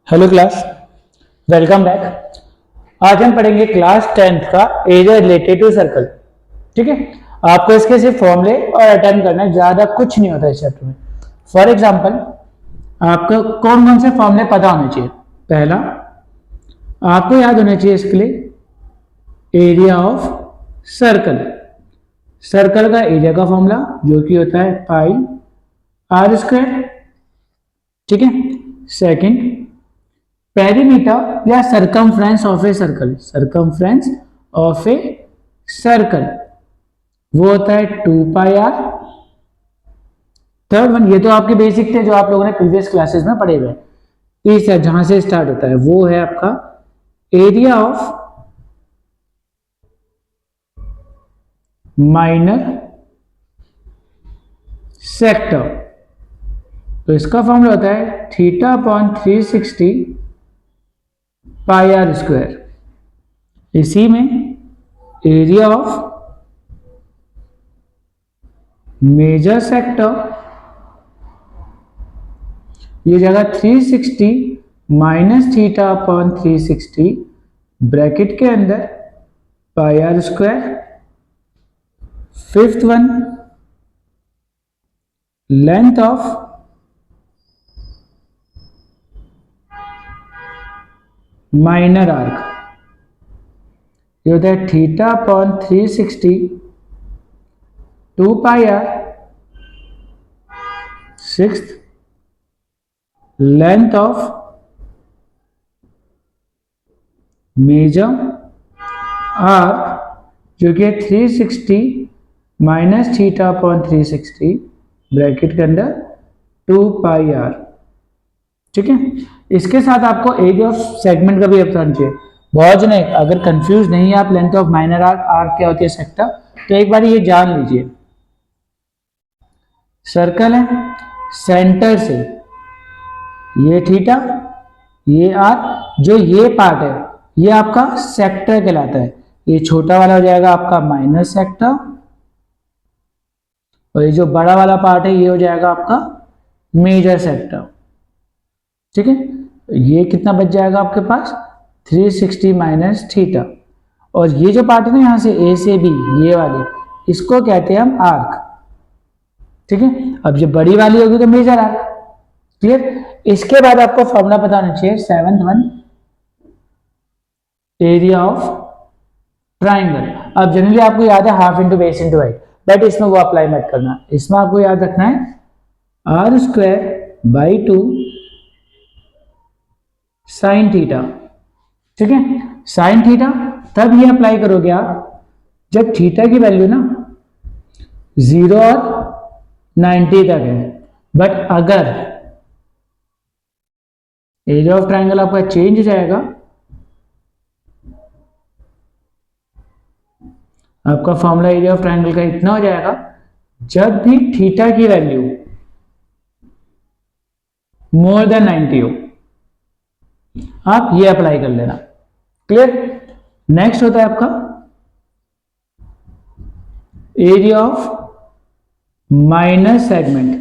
Hello class, welcome back. आज हम पढ़ेंगे क्लास 10th का एरिया रिलेटेड टू सर्कल। ठीक है, आपको इसके सिर्फ फॉर्मूले और अटेम्प्ट करना है, ज्यादा कुछ नहीं होता इस चैप्टर में। फॉर एग्जांपल, आपको कौन कौन से फॉर्मूले पता होने चाहिए। पहला, आपको याद होना चाहिए इसके लिए एरिया ऑफ सर्कल। सर्कल का एरिया का फॉर्मूला जो कि होता है पाई आर स्क्वायर। ठीक है। सेकंड, पेरीमीटर या circumference of a circle. Circumference of a circle वो होता है 2 पाई आर। थर्ड वन, ये तो आपके बेसिक थे जो आप लोगों ने प्रीवियस क्लासेस में पढ़े हुए। तीसरा जहां से स्टार्ट होता है वो है आपका एरिया ऑफ माइनर सेक्टर। तो इसका फॉर्मूला होता है theta upon 360 pi r square. इसी में एरिया ऑफ मेजर सेक्टर ये जगह 360 माइनस थीटा अपॉन 360 ब्रैकेट के अंदर pi r square. Fifth one, length of minor arc ये होता है theta upon 360 2 pi r. Sixth, length of major arc जो कि 360 माइनस थीटा अपॉन 360 ब्रैकेट के अंदर 2 पाई आर। ठीक है। इसके साथ आपको एरिया ऑफ सेगमेंट का भी पता होना चाहिए। बहुत जने अगर कंफ्यूज नहीं है आप length of minor arc, arc क्या होती है, सेक्टर, तो एक बार ये जान लीजिए। सर्कल है, सेंटर से ये थीटा ये आर, जो ये पार्ट है ये आपका सेक्टर कहलाता है। ये छोटा वाला हो जाएगा आपका माइनर सेक्टर और ये जो बड़ा वाला पार्ट है ये हो जाएगा आपका मेजर सेक्टर। ठीक है। ये कितना बच जाएगा आपके पास 360 माइनस थीटा। और ये जो पार्ट है ना यहां से ए से बी, ये वाली, इसको कहते हैं हम आर्क। ठीक है। अब जो बड़ी वाली होगी तो मेजर आर्क। क्लियर। इसके बाद आपको फॉर्मूला पता होना चाहिए। Seventh one, area of triangle. अब जनरली आपको याद है half into base into height, but इसमें वो अप्लाई मत करना। इसमें आपको याद रखना है r square by 2 sine theta. ठीक है। साइन थीटा तब ये अप्लाई करोगे आप जब थीटा की वैल्यू ना 0 और 90 तक है। बट अगर एरिया ऑफ ट्राइंगल आपका चेंज हो जाएगा, आपका फॉर्मूला एरिया ऑफ ट्राइंगल का इतना हो जाएगा जब भी थीटा की वैल्यू मोर देन 90 हो, आप ये अप्लाई कर लेना। क्लियर। नेक्स्ट होता है आपका एरिया ऑफ माइनर सेगमेंट।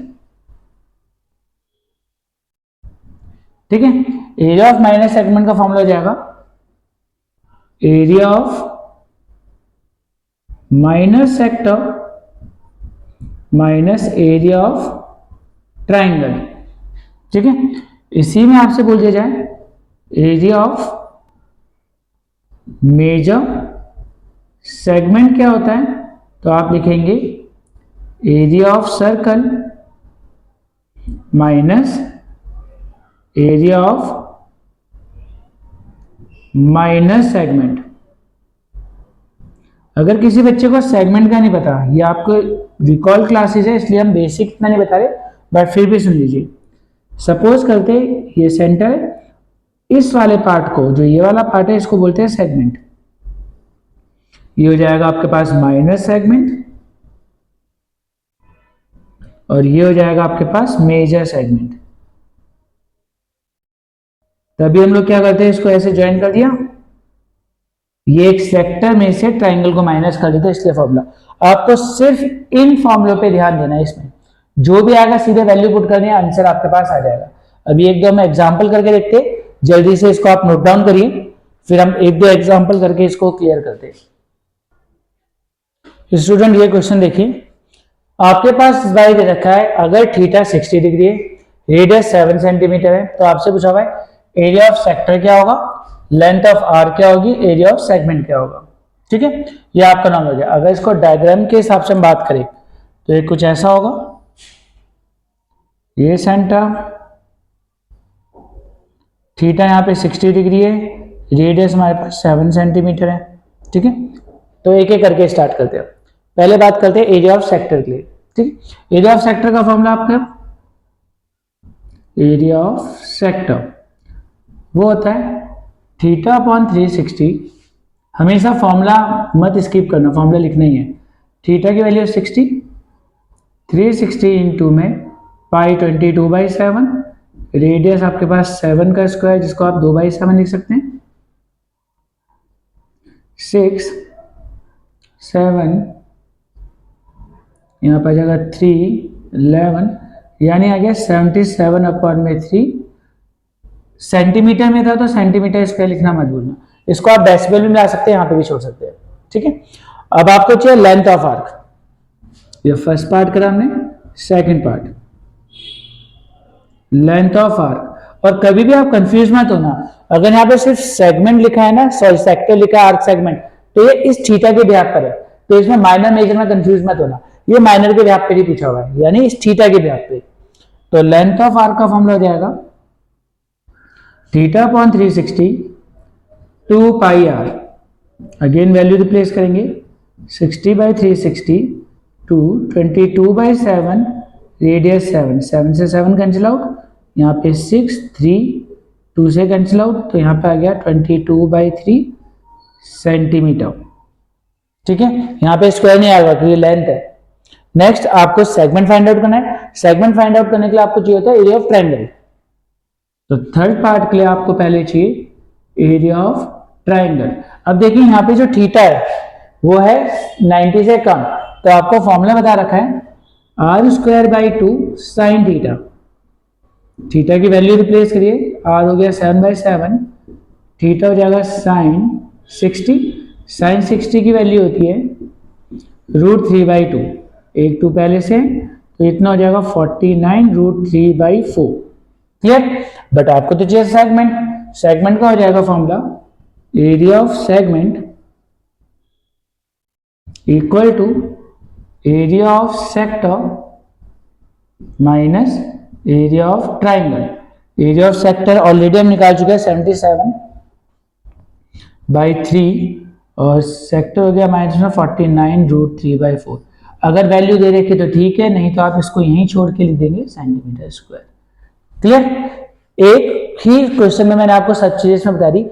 ठीक है। एरिया ऑफ माइनर सेगमेंट का फॉर्मूला हो जाएगा area of minor sector minus area of triangle. ठीक है। इसी में आपसे बोल दिया जाए एरिया ऑफ मेजर सेगमेंट क्या होता है, तो आप लिखेंगे area of circle minus area of minor segment. अगर किसी बच्चे को सेगमेंट का नहीं पता, ये आपको रिकॉल क्लासेस है इसलिए हम बेसिक इतना नहीं बता रहे, बट फिर भी सुन लीजिए। सपोज करते ये सेंटर है, इस वाले पार्ट को, जो ये वाला पार्ट है, इसको बोलते हैं सेगमेंट। ये हो जाएगा आपके पास माइनर सेगमेंट और ये हो जाएगा आपके पास मेजर सेगमेंट। तभी हम लोग क्या करते हैं, इसको ऐसे ज्वाइन कर दिया, ये एक सेक्टर में से ट्राइंगल को माइनस कर देते, इसलिए फॉर्मूला। आपको सिर्फ इन फॉर्मूलों पे ध्यान देना है। इसमें जो भी आएगा सीधे वैल्यू पुट करनी है, आंसर आपके पास आ जाएगा। अभी एक दो हम एग्जांपल करके देखते हैं जल्दी से इसको आप नोट डाउन करिए, फिर हम एक दो एग्जांपल करके इसको क्लियर करते हैं। स्टूडेंट ये क्वेश्चन देखिए, आपके पास y दे रखा है, अगर थीटा 60 डिग्री है, रेडियस 7 सेंटीमीटर है, तो आपसे पूछा हुआ है एरिया ऑफ सेक्टर क्या होगा, लेंथ ऑफ आर क्या होगी, एरिया ऑफ सेगमेंट क्या होगा। ठीक है, ये आपका नॉलेज है। अगर इसको डायग्राम के हिसाब से हम बात करें तो ये कुछ ऐसा होगा, ये सेंटर, थीटा यहाँ पे 60 डिग्री है, रेडियस हमारे पास 7 सेंटीमीटर है। ठीक है, तो एक एक करके स्टार्ट करते हैं। पहले बात करते हैं एरिया ऑफ सेक्टर के लिए। ठीक, एरिया ऑफ सेक्टर का फॉर्मूला आपका, एरिया ऑफ सेक्टर वो होता है थीटा अपॉन 360। हमेशा फॉर्मूला मत स्किप करना, फॉर्मूला लिखना ही है। थीटा की वैल्यू 60, 360 इंटू में पाई 22/7, रेडियस आपके पास 7 का स्क्वायर जिसको आप 2/7 लिख सकते हैं, 6 7 यहाँ पर आ जाएगा 3 11, यानी आ गया 77/3। सेंटीमीटर में था तो सेंटीमीटर स्क्वायर लिखना मत भूलना, इसको आप डेसिबल में ला सकते हैं, यहाँ पे भी छोड़ सकते हैं। ठीक है, अब आपको चाहिए लेंथ ऑफ आर्क। ये फर्स्ट पार्ट करा हमने, second part length of arc. और कभी भी आप कंफ्यूज मत होना, अगर यहाँ पे सिर्फ सेगमेंट लिखा है ना, सॉरी सेक्टर लिखा है आर्क सेगमेंट, तो ये इस थीटा के बिहाफ पर है, तो इसमें माइनर मेजर में कंफ्यूज मत होना, ये माइनर के बिहाफ पे ही पूछा हुआ है, यानी इस थीटा के बिहाफ पे। तो लेंथ ऑफ आर्क का फॉर्मूला हो जाएगा theta upon 360 2 pi r. Again value replace करेंगे, 60/360 टू 22/7, रेडियस 7, 7 से 7 कैंसिल आउट, यहाँ पे 6 3 2 से कैंसिल आउट, तो यहाँ पे आ गया 22/3 सेंटीमीटर। ठीक है, यहाँ पे स्क्वायर नहीं आएगा क्योंकि लेंथ है। नेक्स्ट आपको सेगमेंट फाइंड आउट करना है। सेगमेंट फाइंड आउट करने के लिए आपको चाहिए होता है एरिया ऑफ ट्रायंगल। तो थर्ड पार्ट के लिए आपको पहले चाहिए एरिया ऑफ ट्रायंगल। अब देखिए यहाँ पे जो थीटा है वो है 90 से कम, तो आपको फॉर्मूला बता रखा है r²/2 साइन थीटा। थीटा की वैल्यू रिप्लेस करिए, r हो गया 7/7, थीटा हो जाएगा साइन 60। साइन 60 की वैल्यू होती है √3/2, एक 2 पहले से, तो इतना हो जाएगा 49 √3/4। क्लियर? बट आपको तो चाहिए सेगमेंट। सेगमेंट का हो जाएगा formula area of segment equal to area of sector minus area of triangle. Area of sector already हम निकाल चुके हैं 77/3, और सेक्टर हो गया माइनस में 49 √3/4। अगर वैल्यू दे रखी तो ठीक है, नहीं तो आप इसको यहीं छोड़ के लिख देंगे सेंटीमीटर स्क्वायर। क्लियर? एक ही क्वेश्चन में मैंने आपको सब चीजें इसमें बता दी।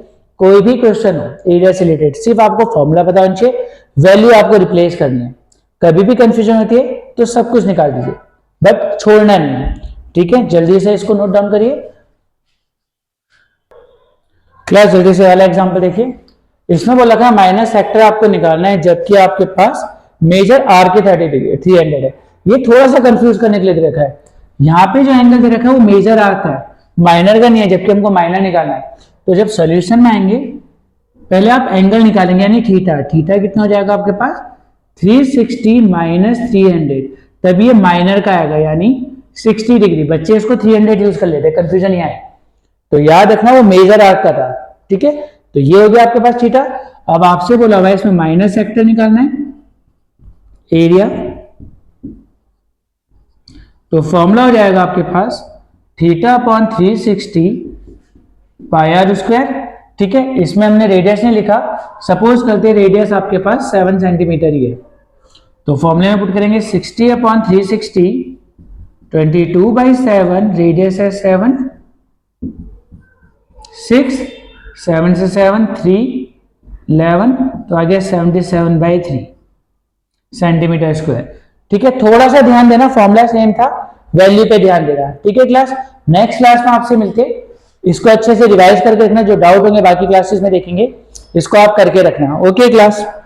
कोई भी क्वेश्चन हो एरिया से रिलेटेड, सिर्फ आपको फॉर्मूला पता होना चाहिए, वैल्यू आपको रिप्लेस करनी है। कभी भी कंफ्यूजन होती है तो सब कुछ निकाल दीजिए, बट छोड़ना नहीं है। ठीक है, जल्दी से इसको नोट डाउन करिए। क्लास जल्दी से वाला एग्जांपल देखिए। इसमें बोला था माइनस सेक्टर आपको निकालना है, जबकि आपके पास मेजर आर के 300 है। ये थोड़ा सा कंफ्यूज करने के लिए दे रखा है। यहाँ पे जो एंगल दे रखा है वो मेजर आर का है, माइनर का नहीं है, जबकि हमको माइनर निकालना है। तो जब सॉल्यूशन में आएंगे पहले आप एंगल निकालेंगे, यानी थीटा। थीटा कितना हो जाएगा आपके पास 360 माइनस 300, तब ये माइनर का आएगा, यानी 60 डिग्री। बच्चे इसको 300 यूज कर लेते हैं, कंफ्यूजन नहीं आए। तो याद रखना वो मेजर आर्क का था। ठीक है, तो ये हो गया आपके पास थीटा। अब आपसे बोला हुआ है इसमें माइनस सेक्टर निकालना है, एरिया। तो फॉर्मूला हो जाएगा आपके पास theta upon 360 pi r square. ठीक है, इसमें हमने रेडियस नहीं लिखा, सपोज करते हैं रेडियस आपके पास 7 सेंटीमीटर ही है, तो फॉर्मूले में पुट करेंगे 60 अपॉन 360, 22/7, रेडियस है 7, 6 7 से 7 3 11, तो आ गया 77/3 सेंटीमीटर स्क्वायर। ठीक है, थोड़ा सा ध्यान देना, फॉर्मूला सेम था, वैल्यू पे ध्यान देना। ठीक है क्लास, नेक्स्ट क्लास में आपसे मिलते, इसको अच्छे से रिवाइज करके रखना। जो डाउट होंगे बाकी क्लासेस में देखेंगे, इसको आप करके रखना। Okay class.